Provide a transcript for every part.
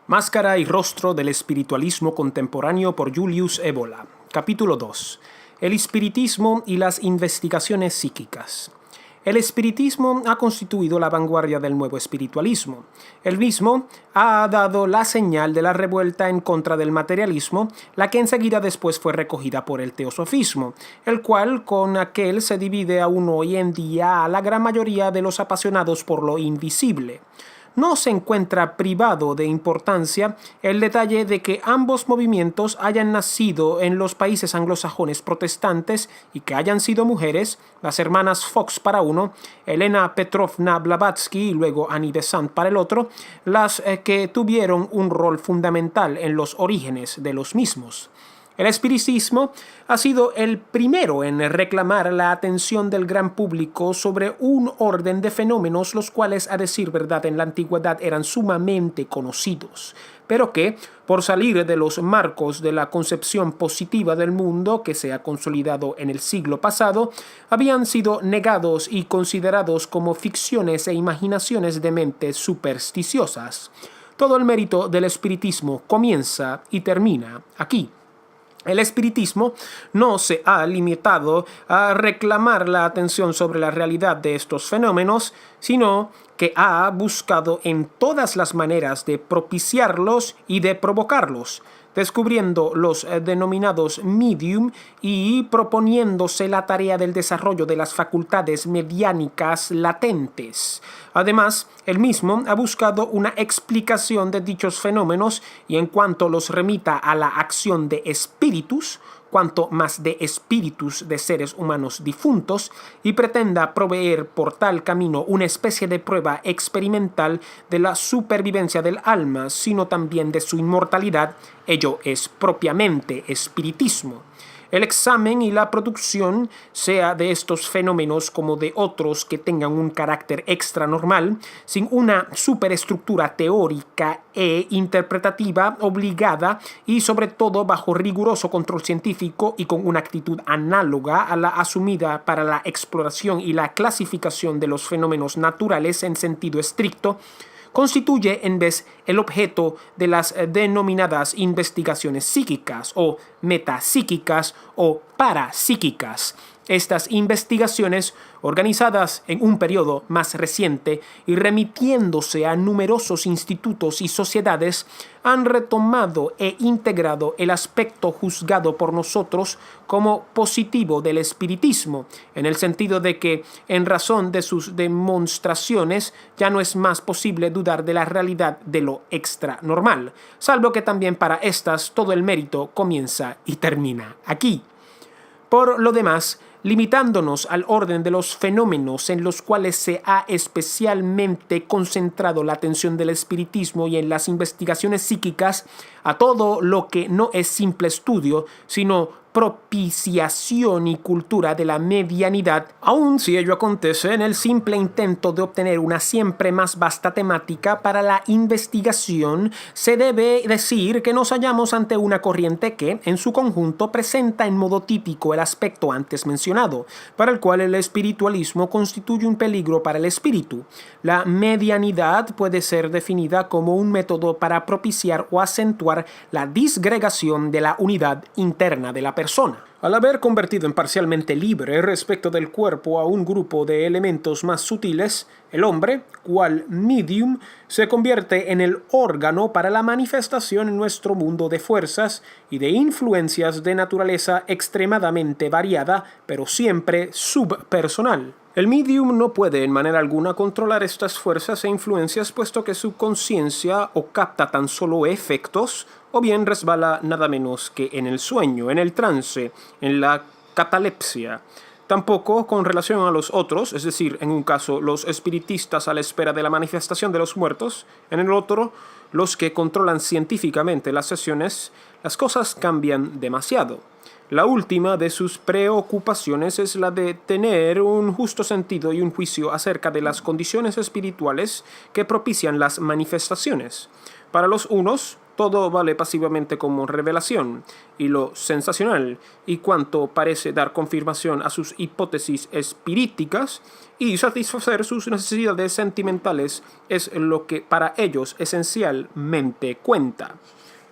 Máscara y rostro del espiritualismo contemporáneo por Julius Evola. Capítulo 2. El espiritismo y las investigaciones psíquicas. El espiritismo ha constituido la vanguardia del nuevo espiritualismo. El mismo ha dado la señal de la revuelta en contra del materialismo, la que enseguida después fue recogida por el teosofismo, el cual con aquel se divide aún hoy en día a la gran mayoría de los apasionados por lo invisible. No se encuentra privado de importancia el detalle de que ambos movimientos hayan nacido en los países anglosajones protestantes y que hayan sido mujeres, las hermanas Fox para uno, Elena Petrovna Blavatsky y luego Annie Besant para el otro, las que tuvieron un rol fundamental en los orígenes de los mismos. El espiritismo ha sido el primero en reclamar la atención del gran público sobre un orden de fenómenos los cuales, a decir verdad, en la antigüedad eran sumamente conocidos, pero que, por salir de los marcos de la concepción positiva del mundo que se ha consolidado en el siglo pasado, habían sido negados y considerados como ficciones e imaginaciones de mentes supersticiosas. Todo el mérito del espiritismo comienza y termina aquí. El espiritismo no se ha limitado a reclamar la atención sobre la realidad de estos fenómenos, sino que ha buscado en todas las maneras de propiciarlos y de provocarlos, descubriendo los denominados medium y proponiéndose la tarea del desarrollo de las facultades mediánicas latentes. Además, él mismo ha buscado una explicación de dichos fenómenos y en cuanto los remita a la acción de espíritus, cuanto más de espíritus de seres humanos difuntos, y pretenda proveer por tal camino una especie de prueba experimental de la supervivencia del alma, sino también de su inmortalidad, ello es propiamente espiritismo. El examen y la producción, sea de estos fenómenos como de otros que tengan un carácter extranormal, sin una superestructura teórica e interpretativa obligada y sobre todo bajo riguroso control científico y con una actitud análoga a la asumida para la exploración y la clasificación de los fenómenos naturales en sentido estricto, constituye en vez el objeto de las denominadas investigaciones psíquicas o metapsíquicas o parapsíquicas. Estas investigaciones, organizadas en un periodo más reciente y remitiéndose a numerosos institutos y sociedades, han retomado e integrado el aspecto juzgado por nosotros como positivo del espiritismo, en el sentido de que, en razón de sus demostraciones, ya no es más posible dudar de la realidad de lo extranormal, salvo que también para estas todo el mérito comienza y termina aquí. Por lo demás, limitándonos al orden de los fenómenos en los cuales se ha especialmente concentrado la atención del espiritismo y en las investigaciones psíquicas, a todo lo que no es simple estudio, sino propiciación y cultura de la medianidad, aun si ello acontece en el simple intento de obtener una siempre más vasta temática para la investigación, se debe decir que nos hallamos ante una corriente que, en su conjunto, presenta en modo típico el aspecto antes mencionado, para el cual el espiritualismo constituye un peligro para el espíritu. La medianidad puede ser definida como un método para propiciar o acentuar la disgregación de la unidad interna de la persona. Al haber convertido en parcialmente libre respecto del cuerpo a un grupo de elementos más sutiles, el hombre, cual medium, se convierte en el órgano para la manifestación en nuestro mundo de fuerzas y de influencias de naturaleza extremadamente variada, pero siempre subpersonal. El medium no puede en manera alguna controlar estas fuerzas e influencias, puesto que su conciencia o capta tan solo efectos, o bien resbala nada menos que en el sueño, en el trance, en la catalepsia. Tampoco con relación a los otros, es decir, en un caso los espiritistas a la espera de la manifestación de los muertos, en el otro los que controlan científicamente las sesiones, las cosas cambian demasiado. La última de sus preocupaciones es la de tener un justo sentido y un juicio acerca de las condiciones espirituales que propician las manifestaciones. Para los unos, todo vale pasivamente como revelación, y lo sensacional, y cuanto parece dar confirmación a sus hipótesis espiríticas y satisfacer sus necesidades sentimentales, es lo que para ellos esencialmente cuenta.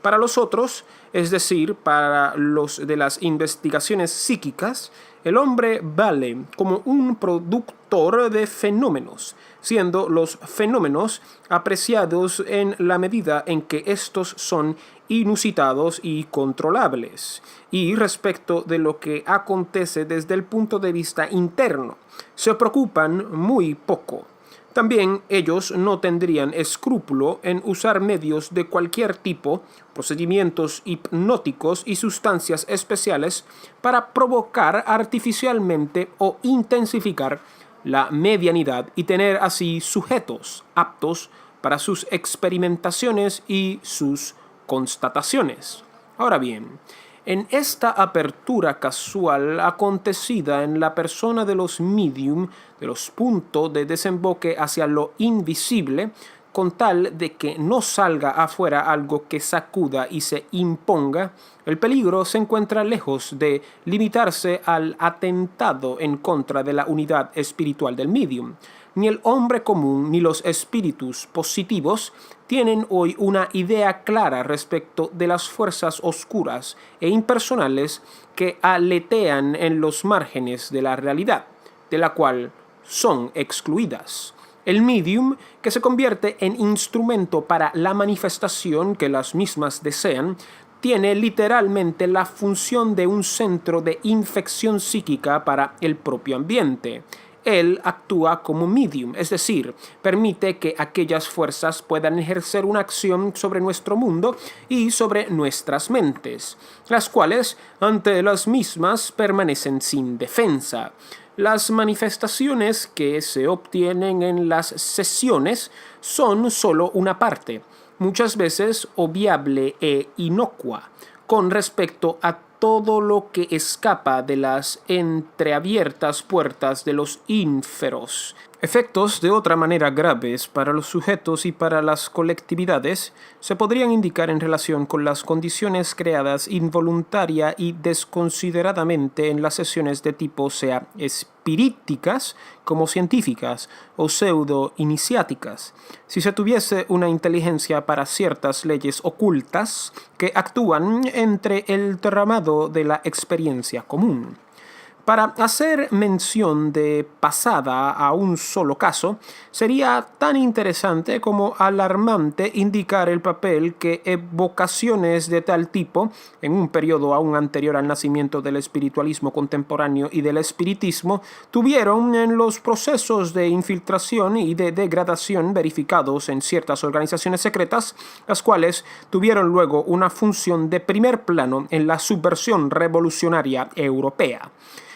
Para los otros, es decir, para los de las investigaciones psíquicas, el hombre vale como un productor de fenómenos, siendo los fenómenos apreciados en la medida en que estos son inusitados y controlables. Y respecto de lo que acontece desde el punto de vista interno, se preocupan muy poco. También ellos no tendrían escrúpulo en usar medios de cualquier tipo, procedimientos hipnóticos y sustancias especiales para provocar artificialmente o intensificar la medianidad y tener así sujetos aptos para sus experimentaciones y sus constataciones. Ahora bien, en esta apertura casual acontecida en la persona de los medium, de los puntos de desemboque hacia lo invisible, con tal de que no salga afuera algo que sacuda y se imponga, el peligro se encuentra lejos de limitarse al atentado en contra de la unidad espiritual del medium. Ni el hombre común ni los espíritus positivos tienen hoy una idea clara respecto de las fuerzas oscuras e impersonales que aletean en los márgenes de la realidad, de la cual son excluidas. El medium, que se convierte en instrumento para la manifestación que las mismas desean, tiene literalmente la función de un centro de infección psíquica para el propio ambiente. Él actúa como medium, es decir, permite que aquellas fuerzas puedan ejercer una acción sobre nuestro mundo y sobre nuestras mentes, las cuales, ante las mismas, permanecen sin defensa. Las manifestaciones que se obtienen en las sesiones son solo una parte, muchas veces obviable e inocua, con respecto a todo lo que escapa de las entreabiertas puertas de los ínferos. Efectos de otra manera graves para los sujetos y para las colectividades se podrían indicar en relación con las condiciones creadas involuntaria y desconsideradamente en las sesiones de tipo sea espiríticas como científicas o pseudo-iniciáticas. Si se tuviese una inteligencia para ciertas leyes ocultas que actúan entre el tramado de la experiencia común. Para hacer mención de pasada a un solo caso, sería tan interesante como alarmante indicar el papel que evocaciones de tal tipo, en un periodo aún anterior al nacimiento del espiritualismo contemporáneo y del espiritismo, tuvieron en los procesos de infiltración y de degradación verificados en ciertas organizaciones secretas, las cuales tuvieron luego una función de primer plano en la subversión revolucionaria europea.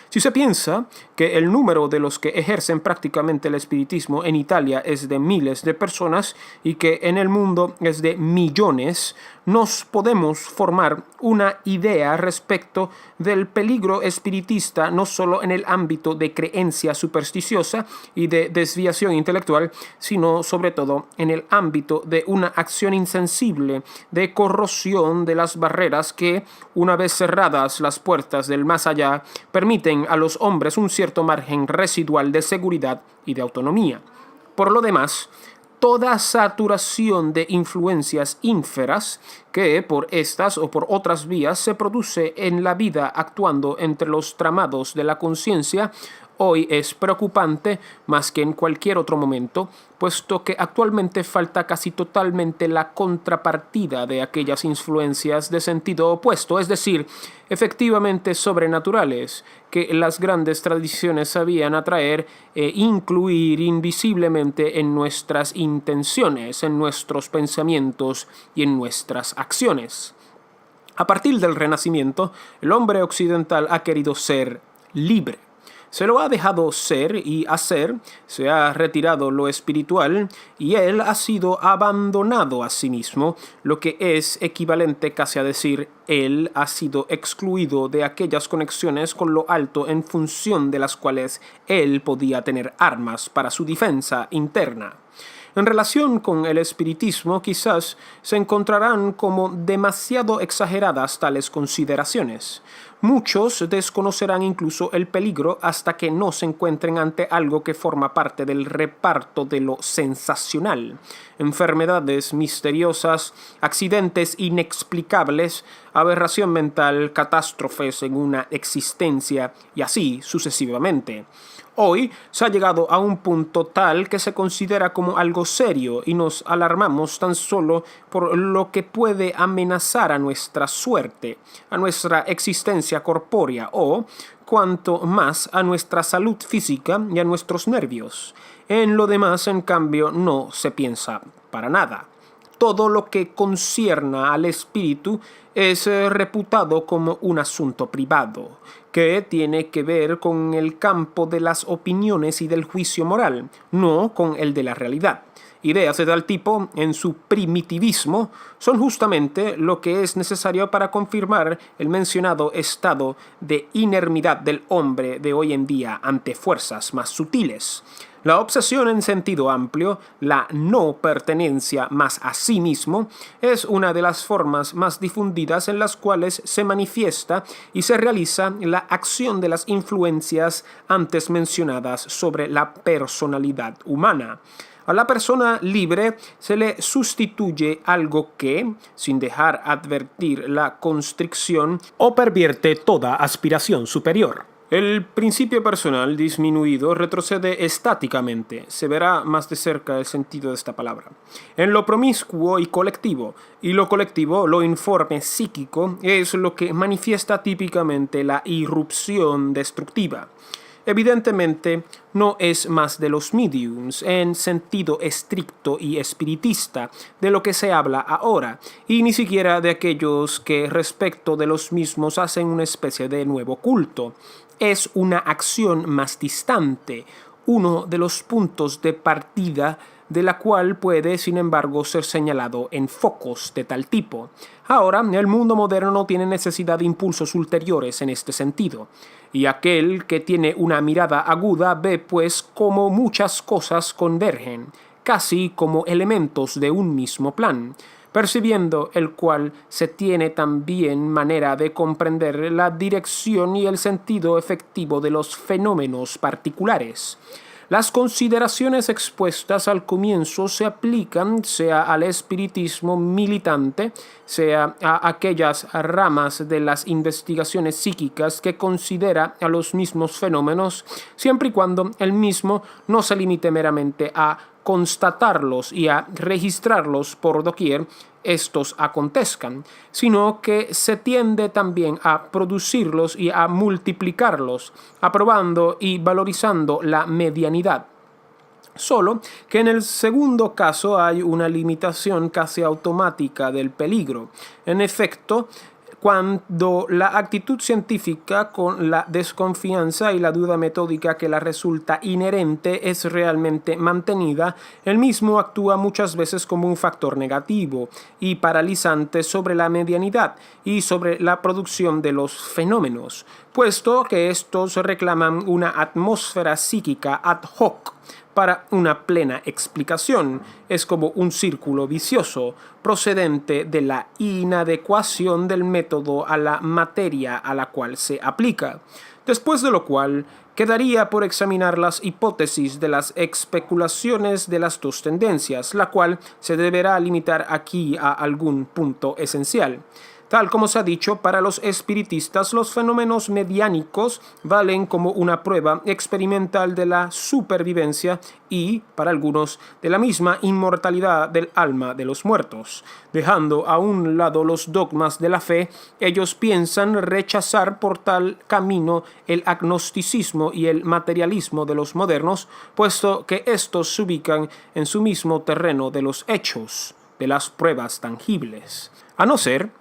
Si se piensa que el número de los que ejercen prácticamente el espiritismo en Italia es de miles de personas y que en el mundo es de millones, nos podemos formar una idea respecto del peligro espiritista no solo en el ámbito de creencia supersticiosa y de desviación intelectual, sino sobre todo en el ámbito de una acción insensible de corrosión de las barreras que, una vez cerradas las puertas del más allá, permiten a los hombres un cierto margen residual de seguridad y de autonomía. Por lo demás, toda saturación de influencias ínferas que por estas o por otras vías se produce en la vida actuando entre los tramados de la conciencia hoy es preocupante más que en cualquier otro momento, puesto que actualmente falta casi totalmente la contrapartida de aquellas influencias de sentido opuesto, es decir, efectivamente sobrenaturales, que las grandes tradiciones sabían atraer e incluir invisiblemente en nuestras intenciones, en nuestros pensamientos y en nuestras acciones. A partir del Renacimiento, el hombre occidental ha querido ser libre. Se lo ha dejado ser y hacer, se ha retirado lo espiritual y él ha sido abandonado a sí mismo, lo que es equivalente casi a decir él ha sido excluido de aquellas conexiones con lo alto en función de las cuales él podía tener armas para su defensa interna. En relación con el espiritismo, quizás se encontrarán como demasiado exageradas tales consideraciones. Muchos desconocerán incluso el peligro hasta que no se encuentren ante algo que forma parte del reparto de lo sensacional. Enfermedades misteriosas, accidentes inexplicables, aberración mental, catástrofes en una existencia y así sucesivamente. Hoy se ha llegado a un punto tal que se considera como algo serio y nos alarmamos tan solo por lo que puede amenazar a nuestra suerte, a nuestra existencia corpórea o, cuanto más, a nuestra salud física y a nuestros nervios. En lo demás, en cambio, no se piensa para nada. Todo lo que concierna al espíritu es reputado como un asunto privado, que tiene que ver con el campo de las opiniones y del juicio moral, no con el de la realidad. Ideas de tal tipo, en su primitivismo, son justamente lo que es necesario para confirmar el mencionado estado de inermidad del hombre de hoy en día ante fuerzas más sutiles. La obsesión en sentido amplio, la no pertenencia más a sí mismo, es una de las formas más difundidas en las cuales se manifiesta y se realiza la acción de las influencias antes mencionadas sobre la personalidad humana. A la persona libre se le sustituye algo que, sin dejar advertir la constricción, o pervierte toda aspiración superior. El principio personal disminuido retrocede estáticamente, se verá más de cerca el sentido de esta palabra, en lo promiscuo y colectivo, y lo colectivo, lo informe psíquico, es lo que manifiesta típicamente la irrupción destructiva. Evidentemente, no es más de los mediums, en sentido estricto y espiritista, de lo que se habla ahora, y ni siquiera de aquellos que respecto de los mismos hacen una especie de nuevo culto. Es una acción más distante, uno de los puntos de partida de la cual puede, sin embargo, ser señalado en focos de tal tipo. Ahora, el mundo moderno no tiene necesidad de impulsos ulteriores en este sentido, y aquel que tiene una mirada aguda ve, pues, cómo muchas cosas convergen, casi como elementos de un mismo plan, percibiendo el cual se tiene también manera de comprender la dirección y el sentido efectivo de los fenómenos particulares. Las consideraciones expuestas al comienzo se aplican sea al espiritismo militante, sea a aquellas ramas de las investigaciones psíquicas que considera a los mismos fenómenos, siempre y cuando el mismo no se limite meramente a constatarlos y a registrarlos por doquier estos acontezcan, sino que se tiende también a producirlos y a multiplicarlos, aprobando y valorizando la medianidad. Solo que en el segundo caso hay una limitación casi automática del peligro. En efecto, cuando la actitud científica con la desconfianza y la duda metódica que la resulta inherente es realmente mantenida, el mismo actúa muchas veces como un factor negativo y paralizante sobre la medianidad y sobre la producción de los fenómenos, puesto que estos reclaman una atmósfera psíquica ad hoc para una plena explicación. Es como un círculo vicioso procedente de la inadecuación del método a la materia a la cual se aplica, después de lo cual quedaría por examinar las hipótesis de las especulaciones de las dos tendencias, la cual se deberá limitar aquí a algún punto esencial. Tal como se ha dicho, para los espiritistas los fenómenos mediánicos valen como una prueba experimental de la supervivencia y, para algunos, de la misma inmortalidad del alma de los muertos. Dejando a un lado los dogmas de la fe, ellos piensan rechazar por tal camino el agnosticismo y el materialismo de los modernos, puesto que estos se ubican en su mismo terreno de los hechos, de las pruebas tangibles. A no ser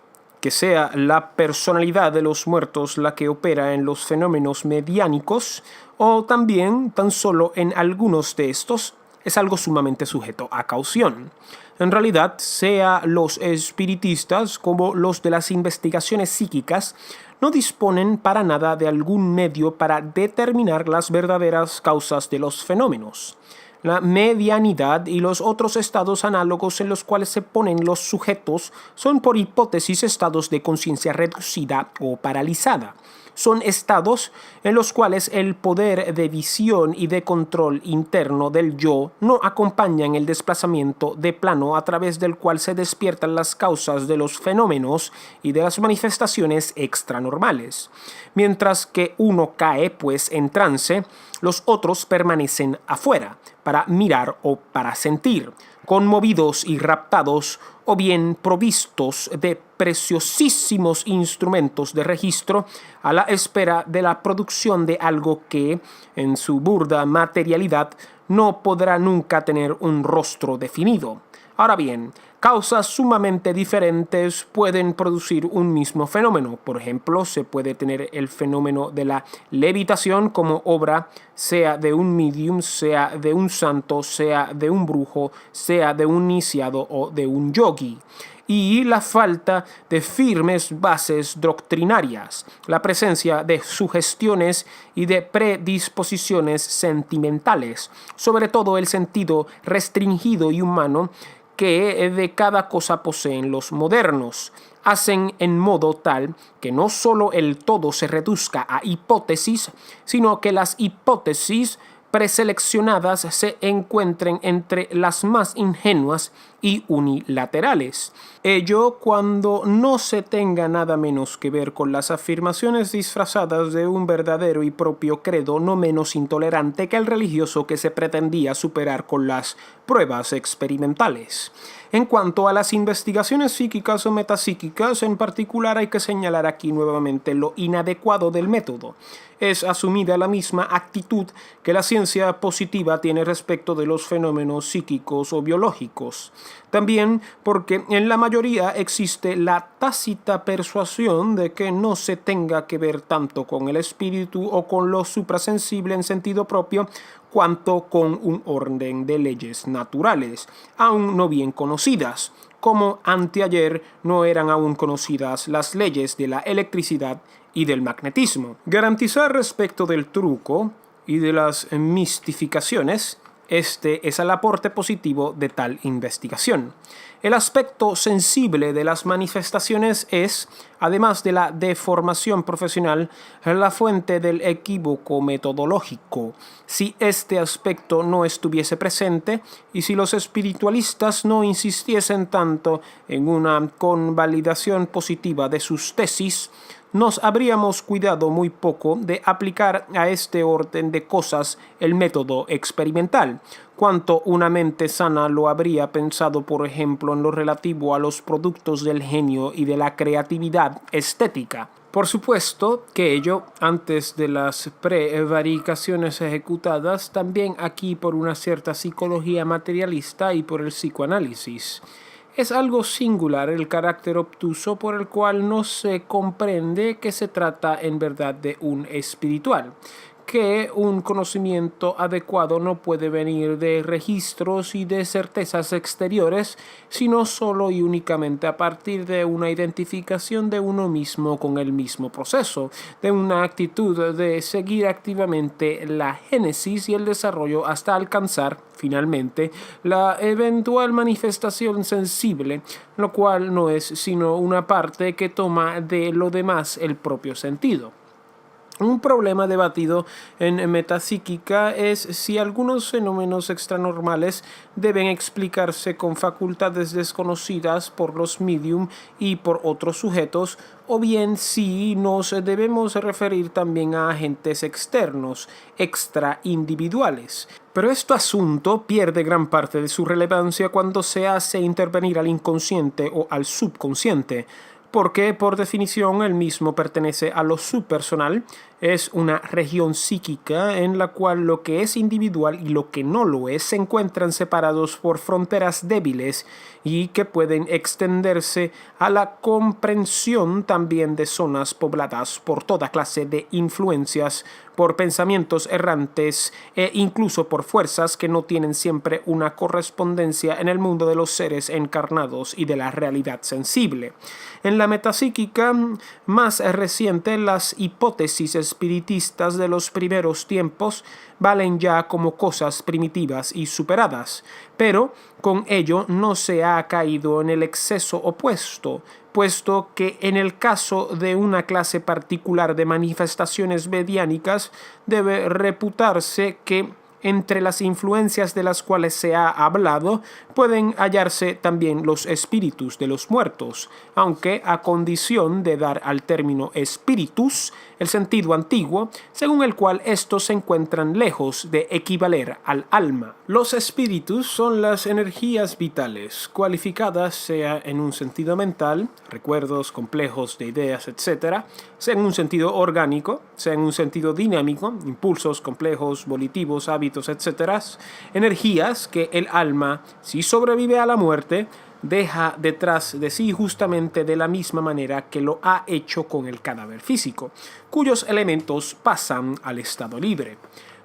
que sea la personalidad de los muertos la que opera en los fenómenos mediánicos, o también tan solo en algunos de estos, es algo sumamente sujeto a caución. En realidad, sea los espiritistas como los de las investigaciones psíquicas, no disponen para nada de algún medio para determinar las verdaderas causas de los fenómenos. La medianidad y los otros estados análogos en los cuales se ponen los sujetos son por hipótesis estados de conciencia reducida o paralizada. Son estados en los cuales el poder de visión y de control interno del yo no acompañan el desplazamiento de plano a través del cual se despiertan las causas de los fenómenos y de las manifestaciones extranormales. Mientras que uno cae, pues, en trance, los otros permanecen afuera, para mirar o para sentir, conmovidos y raptados, o bien provistos de preciosísimos instrumentos de registro a la espera de la producción de algo que, en su burda materialidad, no podrá nunca tener un rostro definido. Ahora bien, causas sumamente diferentes pueden producir un mismo fenómeno. Por ejemplo, se puede tener el fenómeno de la levitación como obra, sea de un medium, sea de un santo, sea de un brujo, sea de un iniciado o de un yogi. Y la falta de firmes bases doctrinarias, la presencia de sugestiones y de predisposiciones sentimentales, sobre todo el sentido restringido y humano que de cada cosa poseen los modernos, hacen en modo tal que no solo el todo se reduzca a hipótesis, sino que las hipótesis preseleccionadas se encuentren entre las más ingenuas y unilaterales. Ello cuando no se tenga nada menos que ver con las afirmaciones disfrazadas de un verdadero y propio credo no menos intolerante que el religioso que se pretendía superar con las pruebas experimentales. En cuanto a las investigaciones psíquicas o metapsíquicas, en particular hay que señalar aquí nuevamente lo inadecuado del método. Es asumida la misma actitud que la ciencia positiva tiene respecto de los fenómenos psíquicos o biológicos. También porque en la mayoría existe la tácita persuasión de que no se tenga que ver tanto con el espíritu o con lo suprasensible en sentido propio, cuanto con un orden de leyes naturales, aún no bien conocidas, como anteayer no eran aún conocidas las leyes de la electricidad y del magnetismo. Garantizar respecto del truco y de las mistificaciones, este es el aporte positivo de tal investigación. El aspecto sensible de las manifestaciones es, además de la deformación profesional, la fuente del equívoco metodológico. Si este aspecto no estuviese presente y si los espiritualistas no insistiesen tanto en una convalidación positiva de sus tesis, nos habríamos cuidado muy poco de aplicar a este orden de cosas el método experimental, cuanto una mente sana lo habría pensado, por ejemplo, en lo relativo a los productos del genio y de la creatividad estética. Por supuesto que ello, antes de las prevaricaciones ejecutadas, también aquí por una cierta psicología materialista y por el psicoanálisis. Es algo singular el carácter obtuso por el cual no se comprende que se trata en verdad de un espiritual, que un conocimiento adecuado no puede venir de registros y de certezas exteriores, sino solo y únicamente a partir de una identificación de uno mismo con el mismo proceso, de una actitud de seguir activamente la génesis y el desarrollo hasta alcanzar, finalmente, la eventual manifestación sensible, lo cual no es sino una parte que toma de lo demás el propio sentido. Un problema debatido en metapsíquica es si algunos fenómenos extranormales deben explicarse con facultades desconocidas por los medium y por otros sujetos, o bien si nos debemos referir también a agentes externos, extraindividuales. Pero este asunto pierde gran parte de su relevancia cuando se hace intervenir al inconsciente o al subconsciente, porque por definición el mismo pertenece a lo subpersonal, es una región psíquica en la cual lo que es individual y lo que no lo es se encuentran separados por fronteras débiles y que pueden extenderse a la comprensión también de zonas pobladas por toda clase de influencias, por pensamientos errantes e incluso por fuerzas que no tienen siempre una correspondencia en el mundo de los seres encarnados y de la realidad sensible. En la metapsíquica más reciente, las hipótesis espiritistas de los primeros tiempos valen ya como cosas primitivas y superadas, pero con ello no se ha caído en el exceso opuesto, puesto que en el caso de una clase particular de manifestaciones mediánicas debe reputarse que entre las influencias de las cuales se ha hablado pueden hallarse también los espíritus de los muertos, aunque a condición de dar al término espíritus el sentido antiguo, según el cual estos se encuentran lejos de equivaler al alma. Los espíritus son las energías vitales, cualificadas sea en un sentido mental, recuerdos complejos de ideas, etc., sea en un sentido orgánico, sea en un sentido dinámico, impulsos complejos, volitivos, hábitos, etc., energías que el alma, si sobrevive a la muerte, deja detrás de sí justamente de la misma manera que lo ha hecho con el cadáver físico, cuyos elementos pasan al estado libre.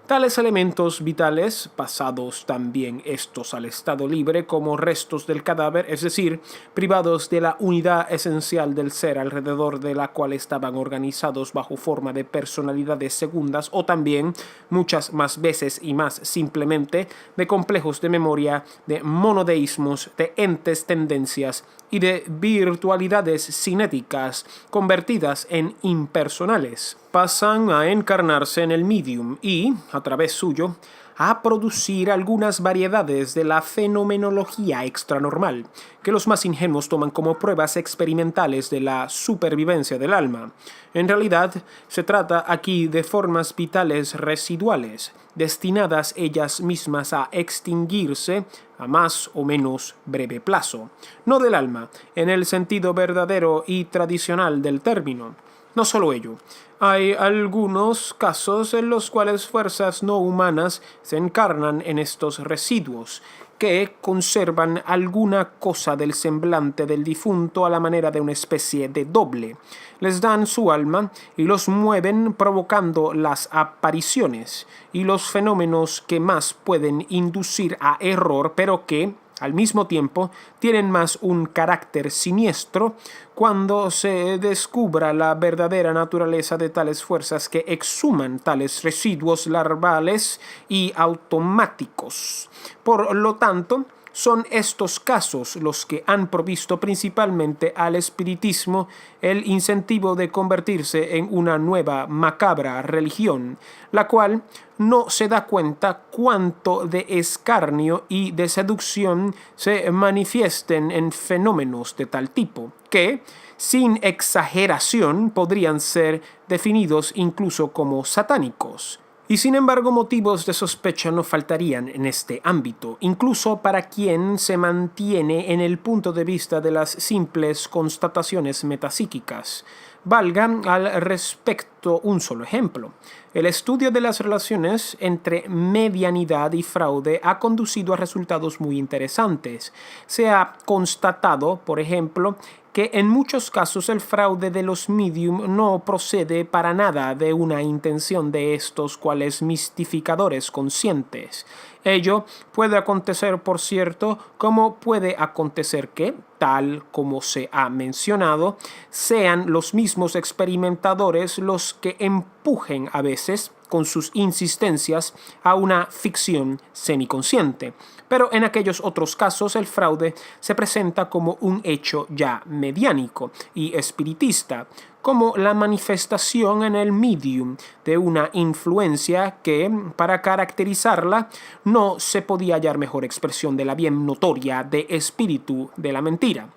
Tales elementos vitales, pasados también estos al estado libre como restos del cadáver, es decir, privados de la unidad esencial del ser alrededor de la cual estaban organizados bajo forma de personalidades segundas, o también, muchas más veces y más simplemente, de complejos de memoria, de monodeísmos, de entes tendencias y de virtualidades cinéticas convertidas en impersonales, pasan a encarnarse en el medium y, a través suyo, a producir algunas variedades de la fenomenología extranormal, que los más ingenuos toman como pruebas experimentales de la supervivencia del alma. En realidad, se trata aquí de formas vitales residuales, destinadas ellas mismas a extinguirse a más o menos breve plazo, no del alma, en el sentido verdadero y tradicional del término. No solo ello, hay algunos casos en los cuales fuerzas no humanas se encarnan en estos residuos, que conservan alguna cosa del semblante del difunto a la manera de una especie de doble. Les dan su alma y los mueven provocando las apariciones y los fenómenos que más pueden inducir a error, pero que, al mismo tiempo, tienen más un carácter siniestro cuando se descubra la verdadera naturaleza de tales fuerzas que exhuman tales residuos larvales y automáticos. Por lo tanto, son estos casos los que han provisto principalmente al espiritismo el incentivo de convertirse en una nueva macabra religión, la cual no se da cuenta cuánto de escarnio y de seducción se manifiesten en fenómenos de tal tipo, que, sin exageración, podrían ser definidos incluso como satánicos. Y sin embargo, motivos de sospecha no faltarían en este ámbito, incluso para quien se mantiene en el punto de vista de las simples constataciones metapsíquicas. Valga al respecto un solo ejemplo. El estudio de las relaciones entre medianidad y fraude ha conducido a resultados muy interesantes. Se ha constatado, por ejemplo, que en muchos casos el fraude de los medium no procede para nada de una intención de estos cuales mistificadores conscientes. Ello puede acontecer, por cierto, como puede acontecer que, tal como se ha mencionado, sean los mismos experimentadores los que empujen a veces, con sus insistencias, a una ficción semiconsciente. Pero en aquellos otros casos el fraude se presenta como un hecho ya mediánico y espiritista, como la manifestación en el medium de una influencia que, para caracterizarla, no se podía hallar mejor expresión de la bien notoria de espíritu de la mentira.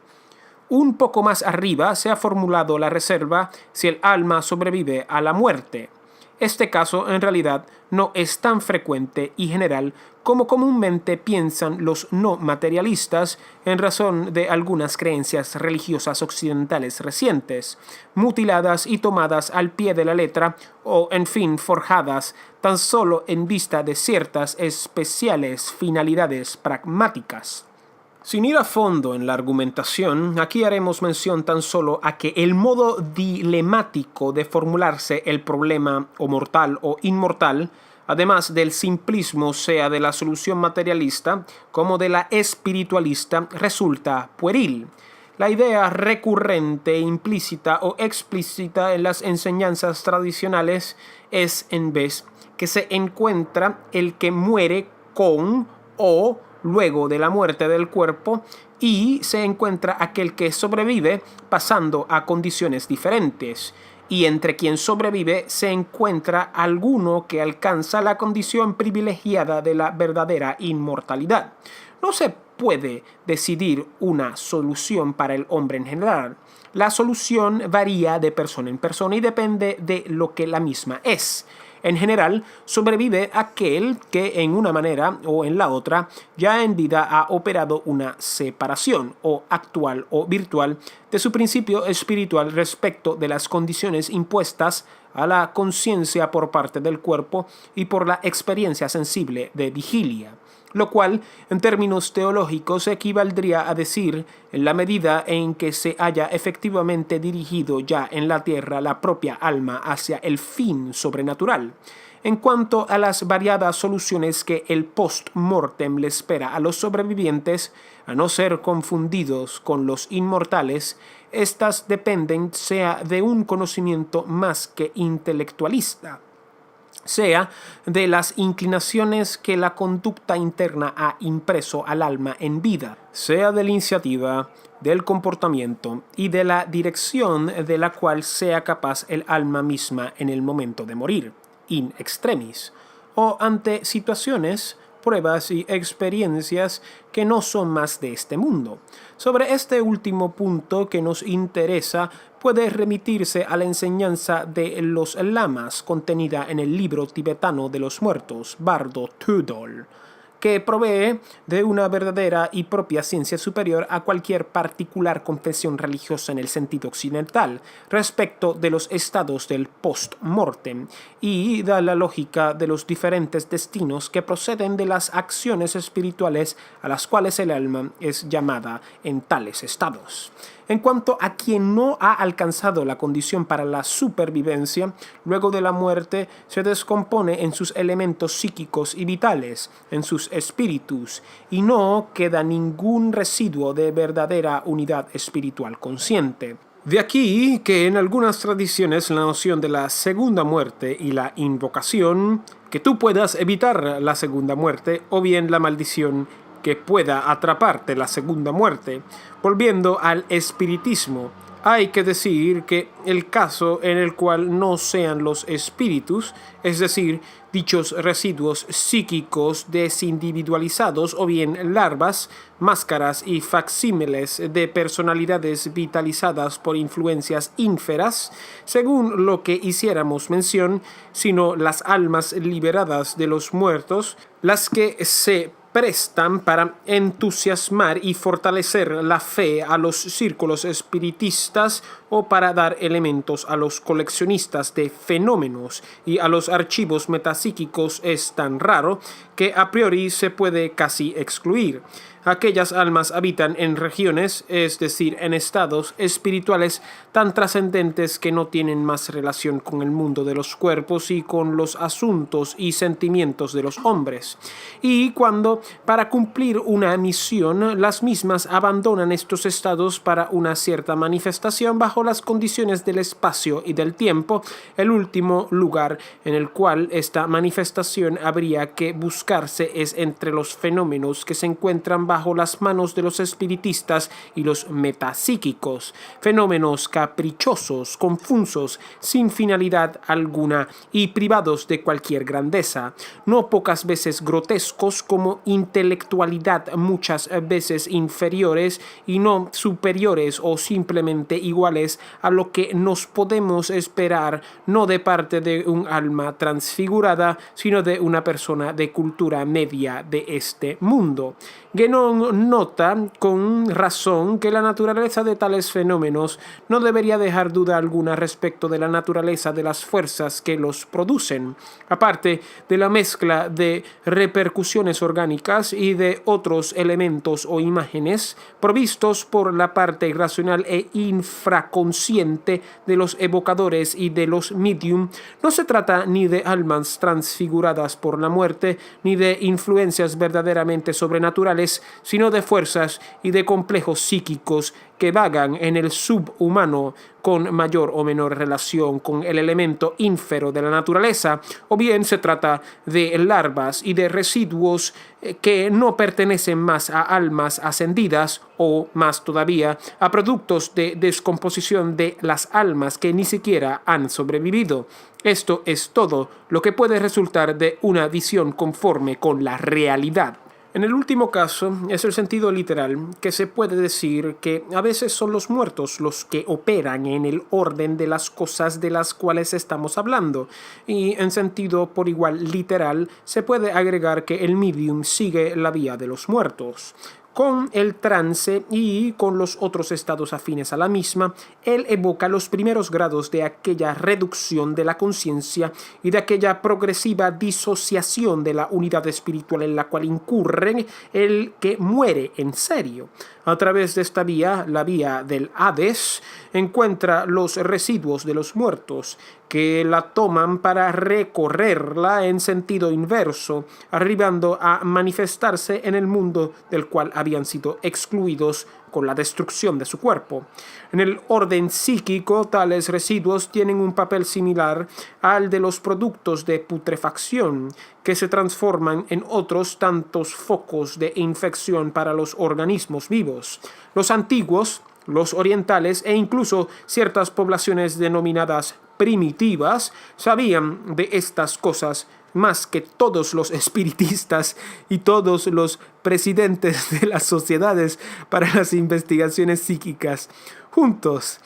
Un poco más arriba se ha formulado la reserva si el alma sobrevive a la muerte. Este caso, en realidad, no es tan frecuente y general como comúnmente piensan los no materialistas en razón de algunas creencias religiosas occidentales recientes, mutiladas y tomadas al pie de la letra o, en fin, forjadas tan solo en vista de ciertas especiales finalidades pragmáticas. Sin ir a fondo en la argumentación, aquí haremos mención tan solo a que el modo dilemático de formularse el problema o mortal o inmortal, además del simplismo sea de la solución materialista como de la espiritualista, resulta pueril. La idea recurrente, implícita o explícita en las enseñanzas tradicionales es, en vez, que se encuentra el que muere con o luego de la muerte del cuerpo, y se encuentra aquel que sobrevive pasando a condiciones diferentes. Y entre quien sobrevive se encuentra alguno que alcanza la condición privilegiada de la verdadera inmortalidad. No se puede decidir una solución para el hombre en general. La solución varía de persona en persona y depende de lo que la misma es. En general, sobrevive aquel que en una manera o en la otra ya en vida ha operado una separación, o actual o virtual, de su principio espiritual respecto de las condiciones impuestas a la conciencia por parte del cuerpo y por la experiencia sensible de vigilia, lo cual, en términos teológicos, equivaldría a decir, en la medida en que se haya efectivamente dirigido ya en la tierra la propia alma hacia el fin sobrenatural. En cuanto a las variadas soluciones que el post-mortem le espera a los sobrevivientes, a no ser confundidos con los inmortales, estas dependen sea de un conocimiento más que intelectualista, sea de las inclinaciones que la conducta interna ha impreso al alma en vida, sea de la iniciativa, del comportamiento y de la dirección de la cual sea capaz el alma misma en el momento de morir, in extremis, o ante situaciones, pruebas y experiencias que no son más de este mundo. Sobre este último punto que nos interesa, puede remitirse a la enseñanza de los lamas contenida en el libro tibetano de los muertos, Bardo Tudol, que provee de una verdadera y propia ciencia superior a cualquier particular confesión religiosa en el sentido occidental respecto de los estados del post-mortem, y da la lógica de los diferentes destinos que proceden de las acciones espirituales a las cuales el alma es llamada en tales estados. En cuanto a quien no ha alcanzado la condición para la supervivencia, luego de la muerte se descompone en sus elementos psíquicos y vitales, en sus espíritus, y no queda ningún residuo de verdadera unidad espiritual consciente. De aquí que en algunas tradiciones la noción de la segunda muerte y la invocación, que tú puedas evitar la segunda muerte, o bien la maldición que pueda atraparte la segunda muerte. Volviendo al espiritismo, hay que decir que el caso en el cual no sean los espíritus, es decir, dichos residuos psíquicos desindividualizados o bien larvas, máscaras y facsímiles de personalidades vitalizadas por influencias ínferas, según lo que hiciéramos mención, sino las almas liberadas de los muertos, las que se prestan para entusiasmar y fortalecer la fe a los círculos espiritistas o para dar elementos a los coleccionistas de fenómenos y a los archivos metapsíquicos es tan raro que a priori se puede casi excluir. Aquellas almas habitan en regiones, es decir, en estados espirituales tan trascendentes que no tienen más relación con el mundo de los cuerpos y con los asuntos y sentimientos de los hombres. Y cuando, para cumplir una misión, las mismas abandonan estos estados para una cierta manifestación bajo las condiciones del espacio y del tiempo, el último lugar en el cual esta manifestación habría que buscarse es entre los fenómenos que se encuentran bajo las manos de los espiritistas y los metapsíquicos, fenómenos caprichosos, confusos, sin finalidad alguna y privados de cualquier grandeza, no pocas veces grotescos como intelectualidad, muchas veces inferiores y no superiores o simplemente iguales a lo que nos podemos esperar no de parte de un alma transfigurada, sino de una persona de cultura media de este mundo. Guénon nota con razón que la naturaleza de tales fenómenos no debería dejar duda alguna respecto de la naturaleza de las fuerzas que los producen, aparte de la mezcla de repercusiones orgánicas y de otros elementos o imágenes provistos por la parte irracional e infraconsciente de los evocadores y de los medium. No se trata ni de almas transfiguradas por la muerte, ni de influencias verdaderamente sobrenaturales, sino de fuerzas y de complejos psíquicos que vagan en el subhumano con mayor o menor relación con el elemento ínfero de la naturaleza, o bien se trata de larvas y de residuos que no pertenecen más a almas ascendidas o, más todavía, a productos de descomposición de las almas que ni siquiera han sobrevivido. Esto es todo lo que puede resultar de una visión conforme con la realidad. En el último caso, es el sentido literal, que se puede decir que a veces son los muertos los que operan en el orden de las cosas de las cuales estamos hablando, y en sentido por igual literal se puede agregar que el medium sigue la vía de los muertos. Con el trance y con los otros estados afines a la misma, él evoca los primeros grados de aquella reducción de la conciencia y de aquella progresiva disociación de la unidad espiritual en la cual incurre el que muere en serio. A través de esta vía, la vía del Hades, encuentra los residuos de los muertos, que la toman para recorrerla en sentido inverso, arribando a manifestarse en el mundo del cual habían sido excluidos con la destrucción de su cuerpo. En el orden psíquico, tales residuos tienen un papel similar al de los productos de putrefacción, que se transforman en otros tantos focos de infección para los organismos vivos. Los antiguos, los orientales e incluso ciertas poblaciones denominadas primitivas sabían de estas cosas más que todos los espiritistas y todos los presidentes de las sociedades para las investigaciones psíquicas juntos.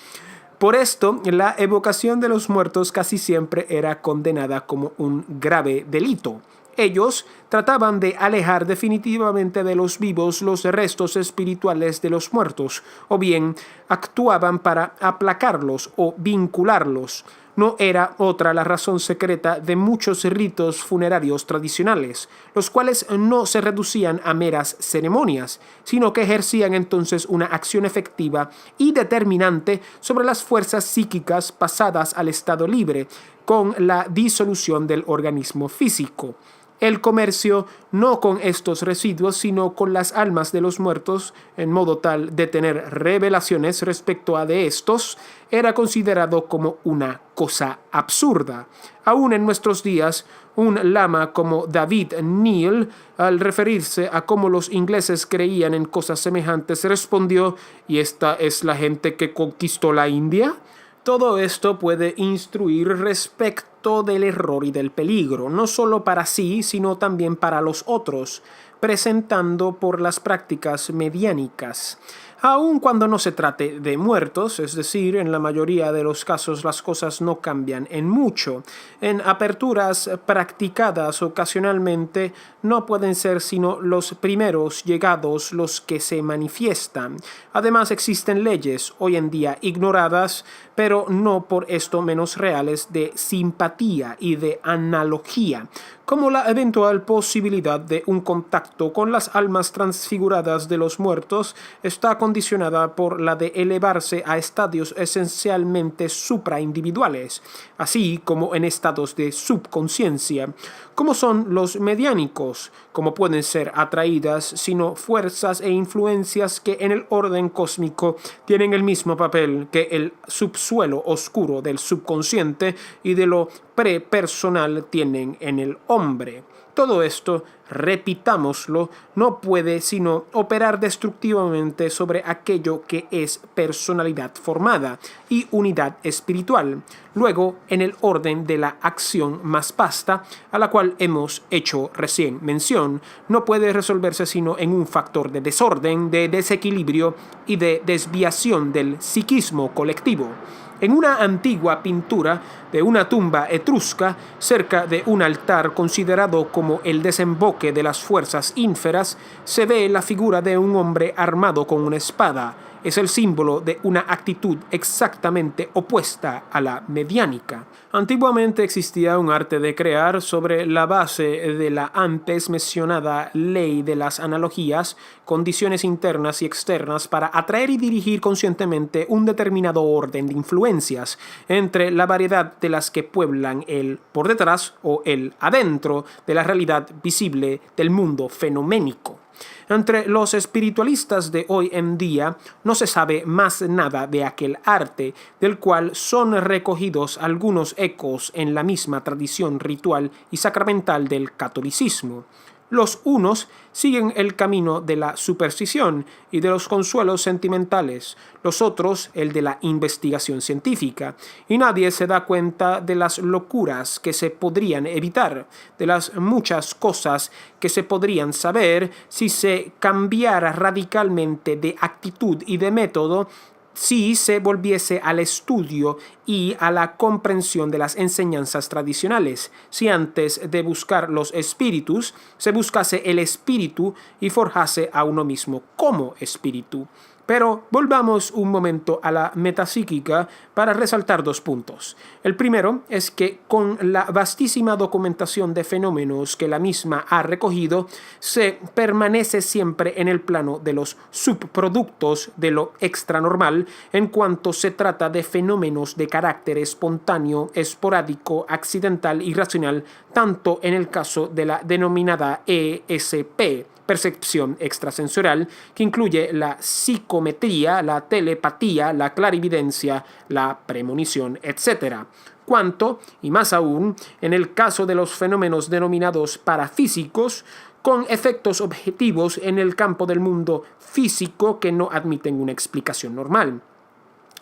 Por esto, la evocación de los muertos casi siempre era condenada como un grave delito. Ellos trataban de alejar definitivamente de los vivos los restos espirituales de los muertos, o bien actuaban para aplacarlos o vincularlos. No era otra la razón secreta de muchos ritos funerarios tradicionales, los cuales no se reducían a meras ceremonias, sino que ejercían entonces una acción efectiva y determinante sobre las fuerzas psíquicas pasadas al estado libre, con la disolución del organismo físico. El comercio no con estos residuos, sino con las almas de los muertos, en modo tal de tener revelaciones respecto a de estos, era considerado como una cosa absurda. Aún en nuestros días, un lama como David Neal, al referirse a cómo los ingleses creían en cosas semejantes, respondió: ¿y esta es la gente que conquistó la India? Todo esto puede instruir respecto del error y del peligro, no solo para sí, sino también para los otros, presentando por las prácticas mediánicas. Aun cuando no se trate de muertos, es decir, en la mayoría de los casos las cosas no cambian en mucho. En aperturas practicadas ocasionalmente no pueden ser sino los primeros llegados los que se manifiestan. Además existen leyes, hoy en día ignoradas, pero no por esto menos reales, de simpatía y de analogía, como la eventual posibilidad de un contacto con las almas transfiguradas de los muertos está condicionada por la de elevarse a estadios esencialmente supraindividuales, así como en estados de subconsciencia, como son los mediánicos, como pueden ser atraídas sino fuerzas e influencias que en el orden cósmico tienen el mismo papel que el subsuelo oscuro del subconsciente y de lo prepersonal tienen en el hombre. Todo esto, repitámoslo, no puede sino operar destructivamente sobre aquello que es personalidad formada y unidad espiritual. Luego, en el orden de la acción más vasta, a la cual hemos hecho recién mención, no puede resolverse sino en un factor de desorden, de desequilibrio y de desviación del psiquismo colectivo. En una antigua pintura de una tumba etrusca, cerca de un altar considerado como el desemboque de las fuerzas ínferas, se ve la figura de un hombre armado con una espada. Es el símbolo de una actitud exactamente opuesta a la mediánica. Antiguamente existía un arte de crear sobre la base de la antes mencionada ley de las analogías, condiciones internas y externas para atraer y dirigir conscientemente un determinado orden de influencias entre la variedad de las que pueblan el por detrás o el adentro de la realidad visible del mundo fenoménico. Entre los espiritualistas de hoy en día no se sabe más nada de aquel arte, del cual son recogidos algunos ecos en la misma tradición ritual y sacramental del catolicismo. Los unos siguen el camino de la superstición y de los consuelos sentimentales, los otros el de la investigación científica, y nadie se da cuenta de las locuras que se podrían evitar, de las muchas cosas que se podrían saber si se cambiara radicalmente de actitud y de método, si se volviese al estudio y a la comprensión de las enseñanzas tradicionales, si antes de buscar los espíritus, se buscase el espíritu y forjase a uno mismo como espíritu. Pero volvamos un momento a la metapsíquica para resaltar dos puntos. El primero es que con la vastísima documentación de fenómenos que la misma ha recogido, se permanece siempre en el plano de los subproductos de lo extranormal en cuanto se trata de fenómenos de carácter espontáneo, esporádico, accidental y racional, tanto en el caso de la denominada ESP, percepción extrasensorial, que incluye la psicometría, la telepatía, la clarividencia, la premonición, etc. Cuanto, y más aún, en el caso de los fenómenos denominados parafísicos, con efectos objetivos en el campo del mundo físico que no admiten una explicación normal.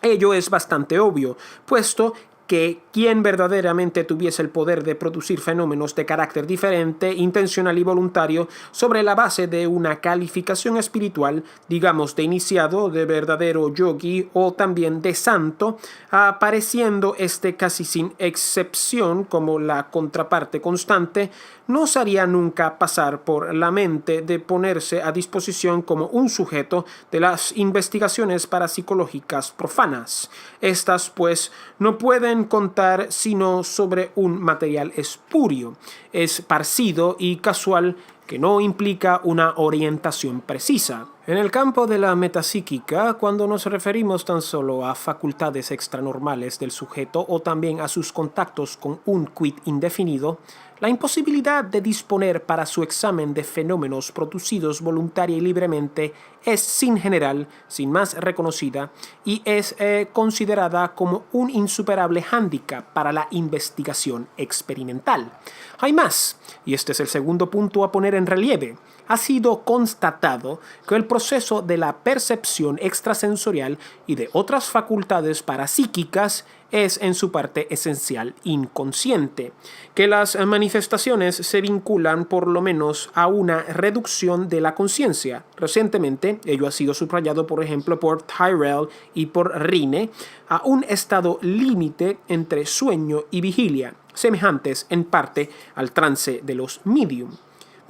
Ello es bastante obvio, puesto que quien verdaderamente tuviese el poder de producir fenómenos de carácter diferente, intencional y voluntario, sobre la base de una calificación espiritual, digamos de iniciado, de verdadero yogi o también de santo, apareciendo casi sin excepción como la contraparte constante, no osaría nunca pasar por la mente de ponerse a disposición como un sujeto de las investigaciones parapsicológicas profanas. Estas, pues, no pueden contar sino sobre un material espurio, esparcido y casual que no implica una orientación precisa. En el campo de la metapsíquica, cuando nos referimos tan solo a facultades extranormales del sujeto o también a sus contactos con un quid indefinido, la imposibilidad de disponer para su examen de fenómenos producidos voluntaria y libremente es sin más reconocida y es considerada como un insuperable hándicap para la investigación experimental. Hay más, y este es el segundo punto a poner en relieve. Ha sido constatado que el proceso de la percepción extrasensorial y de otras facultades parapsíquicas es en su parte esencial inconsciente, que las manifestaciones se vinculan por lo menos a una reducción de la conciencia. Recientemente, ello ha sido subrayado por ejemplo por Tyrrell y por Rine, a un estado límite entre sueño y vigilia, semejantes en parte al trance de los medium.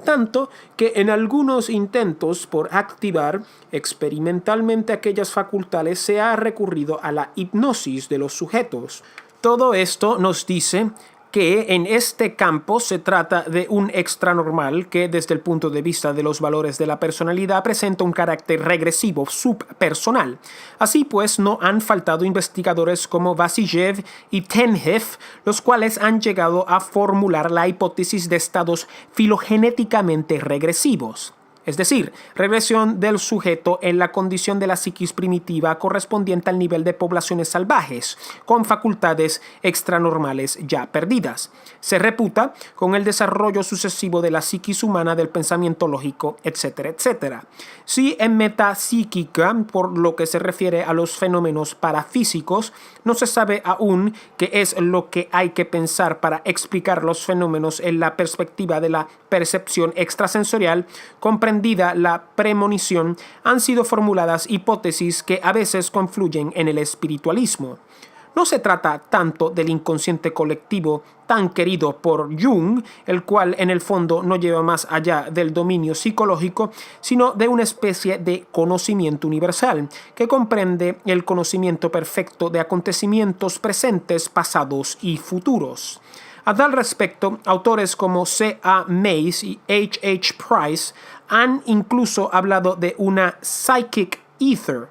Tanto que en algunos intentos por activar experimentalmente aquellas facultades se ha recurrido a la hipnosis de los sujetos. Todo esto nos dice que en este campo se trata de un extranormal que desde el punto de vista de los valores de la personalidad presenta un carácter regresivo subpersonal. Así pues, no han faltado investigadores como Vasijev y Tenhev, los cuales han llegado a formular la hipótesis de estados filogenéticamente regresivos. Es decir, regresión del sujeto en la condición de la psiquis primitiva correspondiente al nivel de poblaciones salvajes, con facultades extranormales ya perdidas. Se reputa con el desarrollo sucesivo de la psiquis humana, del pensamiento lógico, etcétera, etcétera. Si en metapsíquica, por lo que se refiere a los fenómenos parafísicos, no se sabe aún qué es lo que hay que pensar para explicar los fenómenos en la perspectiva de la percepción extrasensorial, comprendida la premonición, han sido formuladas hipótesis que a veces confluyen en el espiritualismo. No se trata tanto del inconsciente colectivo tan querido por Jung, el cual en el fondo no lleva más allá del dominio psicológico, sino de una especie de conocimiento universal, que comprende el conocimiento perfecto de acontecimientos presentes, pasados y futuros. A tal respecto, autores como C.A. Mays y H.H. Price han incluso hablado de una psychic ether,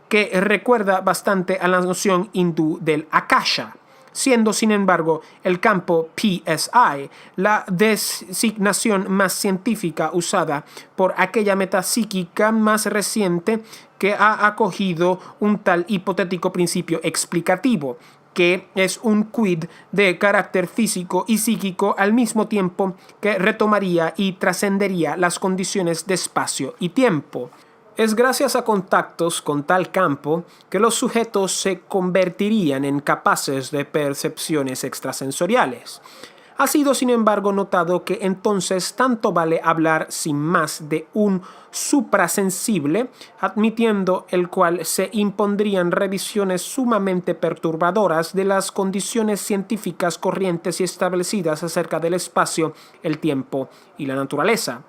que recuerda bastante a la noción hindú del akasha. siendo sin embargo el campo PSI la designación más científica usada por aquella metapsíquica más reciente que ha acogido un tal hipotético principio explicativo, que es un quid de carácter físico y psíquico al mismo tiempo que retomaría y trascendería las condiciones de espacio y tiempo. Es gracias a contactos con tal campo que los sujetos se convertirían en capaces de percepciones extrasensoriales. Ha sido, sin embargo, notado que entonces tanto vale hablar sin más de un suprasensible, admitiendo el cual se impondrían revisiones sumamente perturbadoras de las condiciones científicas corrientes y establecidas acerca del espacio, el tiempo y la naturaleza.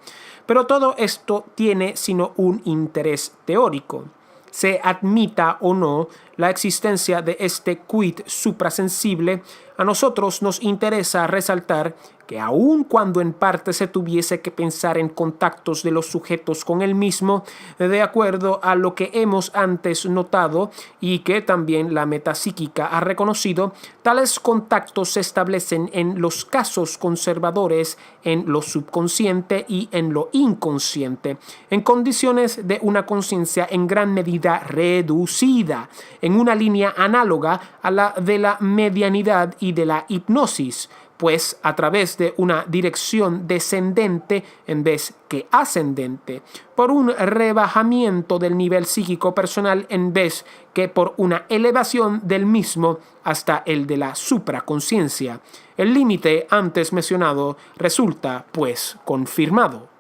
Pero todo esto tiene sino un interés teórico. Se admita o no la existencia de este quid suprasensible, a nosotros nos interesa resaltar que aun cuando en parte se tuviese que pensar en contactos de los sujetos con el mismo, de acuerdo a lo que hemos antes notado y que también la metapsíquica ha reconocido, tales contactos se establecen en los casos conservadores, en lo subconsciente y en lo inconsciente, en condiciones de una conciencia en gran medida reducida, en una línea análoga a la de la medianidad y de la hipnosis, pues a través de una dirección descendente en vez que ascendente, por un rebajamiento del nivel psíquico personal en vez que por una elevación del mismo hasta el de la supraconsciencia. El límite antes mencionado resulta, pues, confirmado.